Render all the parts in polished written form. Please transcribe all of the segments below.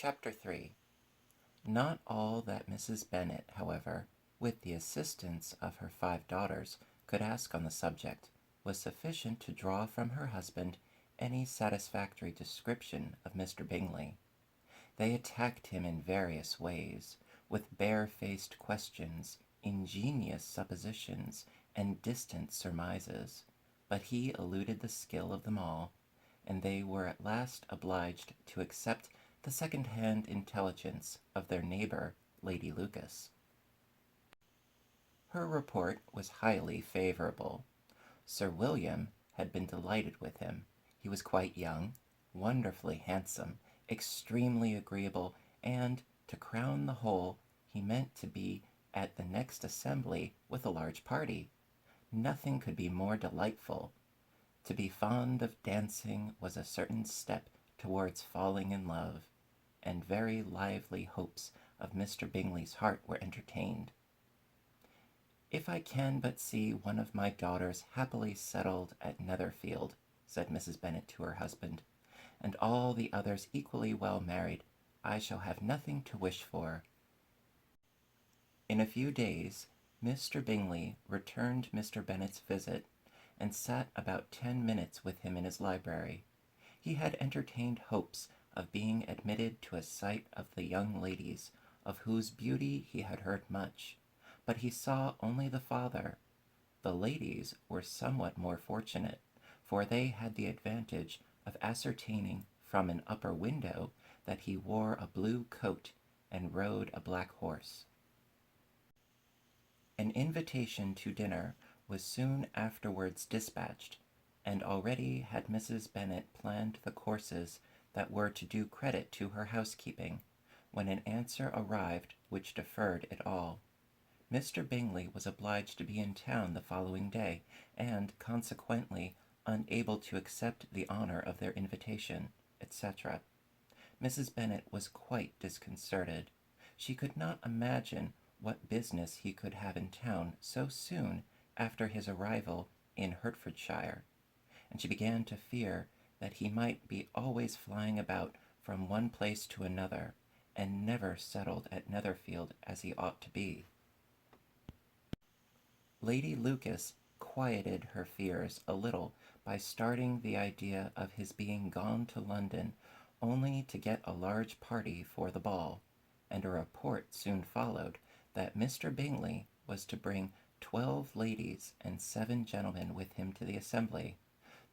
Chapter 3. Not all that Mrs. Bennet, however, with the assistance of her 5 daughters, could ask on the subject, was sufficient to draw from her husband any satisfactory description of Mr. Bingley. They attacked him in various ways, with bare-faced questions, ingenious suppositions, and distant surmises, but he eluded the skill of them all, and they were at last obliged to accept the second-hand intelligence of their neighbor, Lady Lucas. Her report was highly favorable. Sir William had been delighted with him. He was quite young, wonderfully handsome, extremely agreeable, and, to crown the whole, he meant to be at the next assembly with a large party. Nothing could be more delightful. To be fond of dancing was a certain step towards falling in love, and very lively hopes of Mr. Bingley's heart were entertained. "If I can but see one of my daughters happily settled at Netherfield," said Mrs. Bennet to her husband, "and all the others equally well married, I shall have nothing to wish for." In a few days, Mr. Bingley returned Mr. Bennet's visit, and sat about 10 minutes with him in his library. He had entertained hopes of being admitted to a sight of the young ladies, of whose beauty he had heard much, but he saw only the father. The ladies were somewhat more fortunate, for they had the advantage of ascertaining from an upper window that he wore a blue coat and rode a black horse. An invitation to dinner was soon afterwards dispatched, and already had Mrs. Bennet planned the courses that were to do credit to her housekeeping, when an answer arrived which deferred it all. Mr. Bingley was obliged to be in town the following day, and consequently unable to accept the honor of their invitation, etc. Mrs. Bennet was quite disconcerted. She could not imagine what business he could have in town so soon after his arrival in Hertfordshire, and she began to fear that he might be always flying about from one place to another, and never settled at Netherfield as he ought to be. Lady Lucas quieted her fears a little by starting the idea of his being gone to London only to get a large party for the ball, and a report soon followed that Mr. Bingley was to bring 12 ladies and 7 gentlemen with him to the assembly.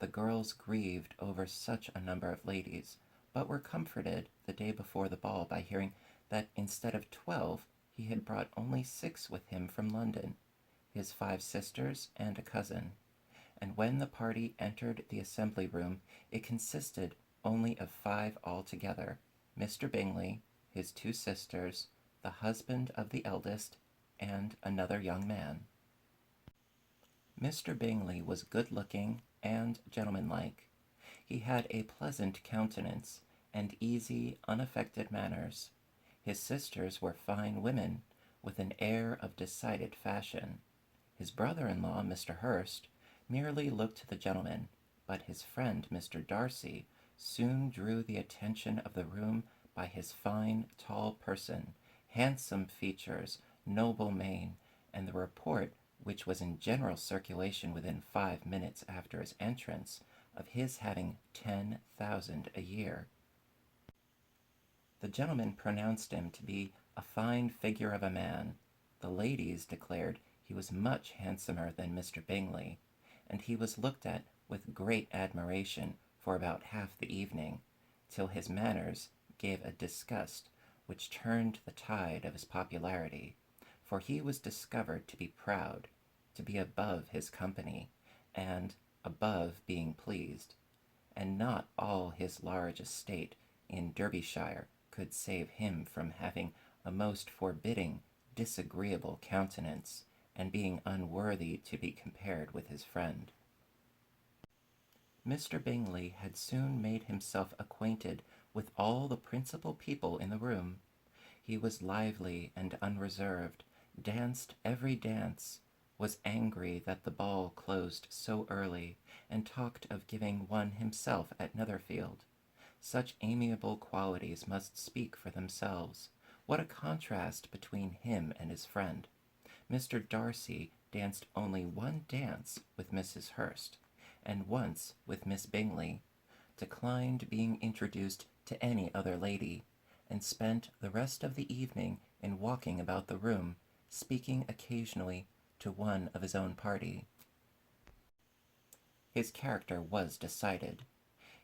The girls grieved over such a number of ladies, but were comforted the day before the ball by hearing that instead of 12 he had brought only 6 with him from London, his 5 sisters and a cousin, and when the party entered the assembly room it consisted only of 5 altogether: Mr. Bingley, his 2 sisters, the husband of the eldest, and another young man. Mr. Bingley was good-looking and gentlemanlike. He had a pleasant countenance, and easy, unaffected manners. His sisters were fine women, with an air of decided fashion. His brother-in-law, Mr. Hurst, merely looked the gentleman, but his friend, Mr. Darcy, soon drew the attention of the room by his fine, tall person, handsome features, noble mien, and the report, which was in general circulation within 5 minutes after his entrance, of his having 10,000 a year. The gentlemen pronounced him to be a fine figure of a man. The ladies declared he was much handsomer than Mr. Bingley, and he was looked at with great admiration for about half the evening, till his manners gave a disgust which turned the tide of his popularity, for he was discovered to be proud, to be above his company, and above being pleased, and not all his large estate in Derbyshire could save him from having a most forbidding, disagreeable countenance, and being unworthy to be compared with his friend. Mr. Bingley had soon made himself acquainted with all the principal people in the room. He was lively and unreserved, danced every dance, was angry that the ball closed so early, and talked of giving one himself at Netherfield. Such amiable qualities must speak for themselves. What a contrast between him and his friend. Mr. Darcy danced only one dance with Mrs. Hurst, and once with Miss Bingley, declined being introduced to any other lady, and spent the rest of the evening in walking about the room, speaking occasionally to one of his own party. His character was decided.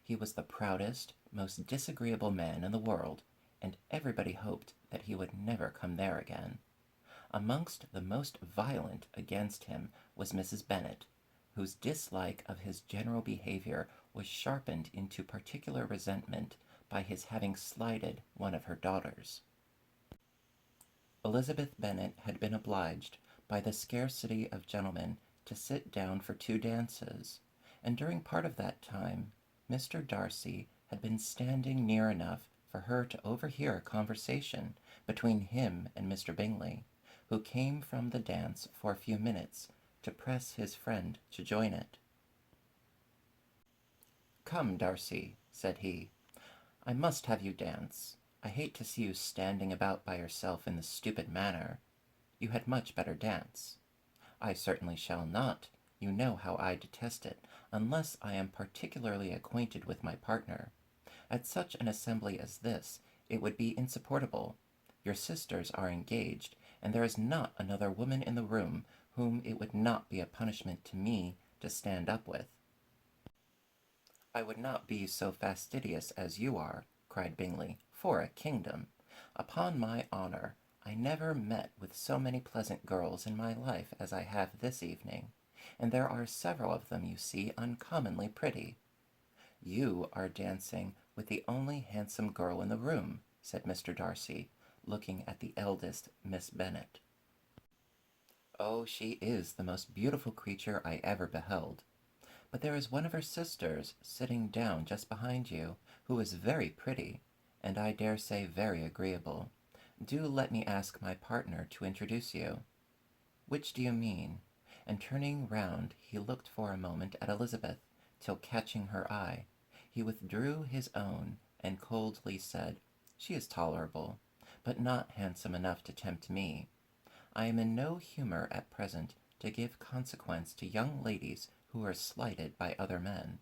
He was the proudest, most disagreeable man in the world, and everybody hoped that he would never come there again. Amongst the most violent against him was Mrs. Bennet, whose dislike of his general behavior was sharpened into particular resentment by his having slighted one of her daughters. Elizabeth Bennet had been obliged, by the scarcity of gentlemen, to sit down for 2 dances, and during part of that time Mr. Darcy had been standing near enough for her to overhear a conversation between him and Mr. Bingley, who came from the dance for a few minutes to press his friend to join it. "Come, Darcy," said he, "I must have you dance. I hate to see you standing about by yourself in this stupid manner. You had much better dance." "I certainly shall not. You know how I detest it, unless I am particularly acquainted with my partner. At such an assembly as this, it would be insupportable. Your sisters are engaged, and there is not another woman in the room whom it would not be a punishment to me to stand up with." "I would not be so fastidious as you are," cried Bingley, "for a kingdom. Upon my honour, I never met with so many pleasant girls in my life as I have this evening, and there are several of them, you see, uncommonly pretty." "You are dancing with the only handsome girl in the room," said Mr. Darcy, looking at the eldest Miss Bennet. "Oh, she is the most beautiful creature I ever beheld. But there is one of her sisters sitting down just behind you, who is very pretty, and I dare say very agreeable. Do let me ask my partner to introduce you." "Which do you mean?" And turning round, he looked for a moment at Elizabeth, till catching her eye, he withdrew his own, and coldly said, "She is tolerable, but not handsome enough to tempt me. I am in no humour at present to give consequence to young ladies who are slighted by other men.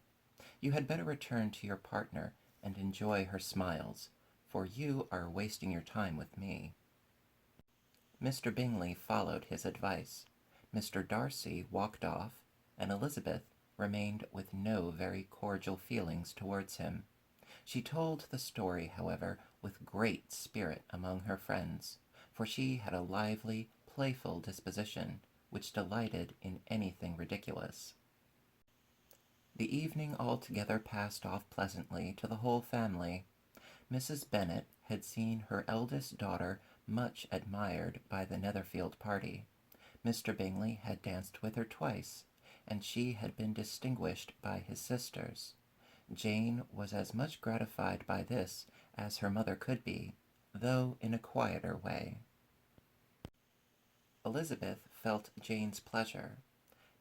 You had better return to your partner and enjoy her smiles, for you are wasting your time with me." Mr. Bingley followed his advice. Mr. Darcy walked off, and Elizabeth remained with no very cordial feelings towards him. She told the story, however, with great spirit among her friends, for she had a lively, playful disposition, which delighted in anything ridiculous. The evening altogether passed off pleasantly to the whole family. Mrs. Bennet had seen her eldest daughter much admired by the Netherfield party. Mr. Bingley had danced with her twice, and she had been distinguished by his sisters. Jane was as much gratified by this as her mother could be, though in a quieter way. Elizabeth felt Jane's pleasure.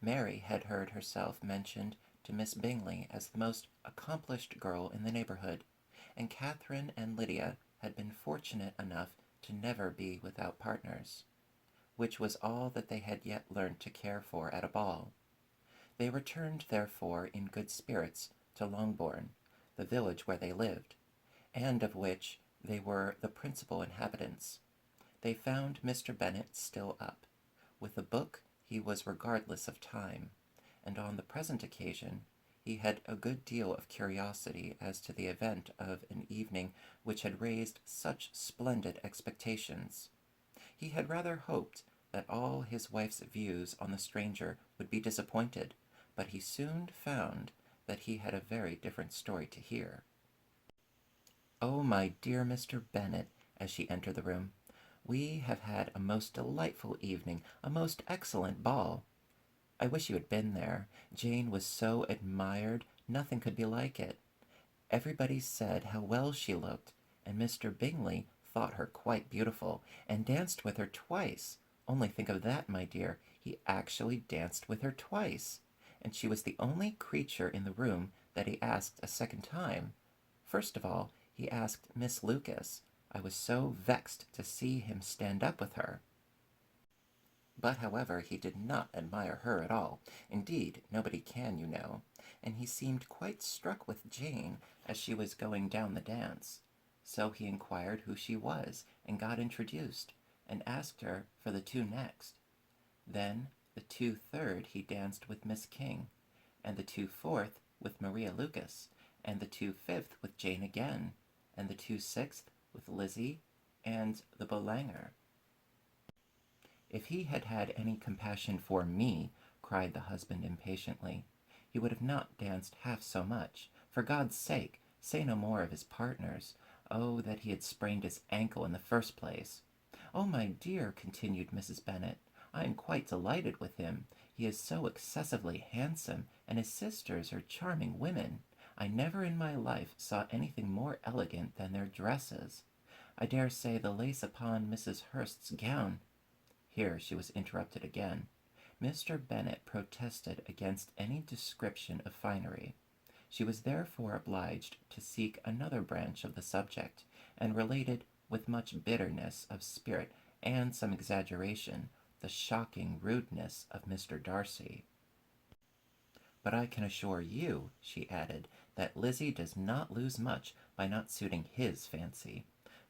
Mary had heard herself mentioned to Miss Bingley as the most accomplished girl in the neighbourhood, and Catherine and Lydia had been fortunate enough to never be without partners, which was all that they had yet learned to care for at a ball. They returned, therefore, in good spirits to Longbourn, the village where they lived, and of which they were the principal inhabitants. They found Mr. Bennet still up. With a book he was regardless of time, and on the present occasion he had a good deal of curiosity as to the event of an evening which had raised such splendid expectations. He had rather hoped that all his wife's views on the stranger would be disappointed, but he soon found that he had a very different story to hear. "Oh, my dear Mr. Bennet," as she entered the room, "we have had a most delightful evening, a most excellent ball. I wish you had been there. Jane was so admired, nothing could be like it. Everybody said how well she looked, and Mr. Bingley thought her quite beautiful, and danced with her twice. Only think of that, my dear, he actually danced with her twice, and she was the only creature in the room that he asked a second time, First of all, he asked Miss Lucas. I was so vexed to see him stand up with her. But, however, he did not admire her at all. Indeed, nobody can, you know. And he seemed quite struck with Jane as she was going down the dance. So he inquired who she was, and got introduced, and asked her for the two next. Then the two third he danced with Miss King, and the two fourth with Maria Lucas, and the two fifth with Jane again, and the two sixth with Lizzie and the Bolanger. If he had had any compassion for me, cried the husband impatiently, he would have not danced half so much. For God's sake, say no more of his partners. Oh, that he had sprained his ankle in the first place. Oh, my dear, continued Mrs. Bennet, I am quite delighted with him. He is so excessively handsome, and his sisters are charming women. I never in my life saw anything more elegant than their dresses. I dare say the lace upon Mrs. Hurst's gown. Here she was interrupted again. Mr. Bennet protested against any description of finery. She was therefore obliged to seek another branch of the subject, and related with much bitterness of spirit and some exaggeration the shocking rudeness of Mr. Darcy. But I can assure you, she added, that Lizzie does not lose much by not suiting his fancy,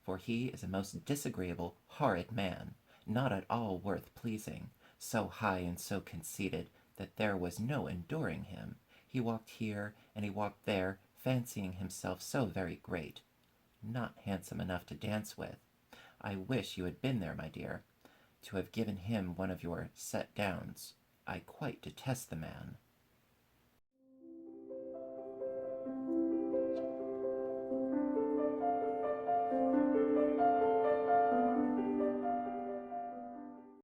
for he is a most disagreeable, horrid man, not at all worth pleasing, so high and so conceited that there was no enduring him. He walked here and he walked there, fancying himself so very great. Not handsome enough to dance with. I wish you had been there, my dear, to have given him one of your set downs. I quite detest the man.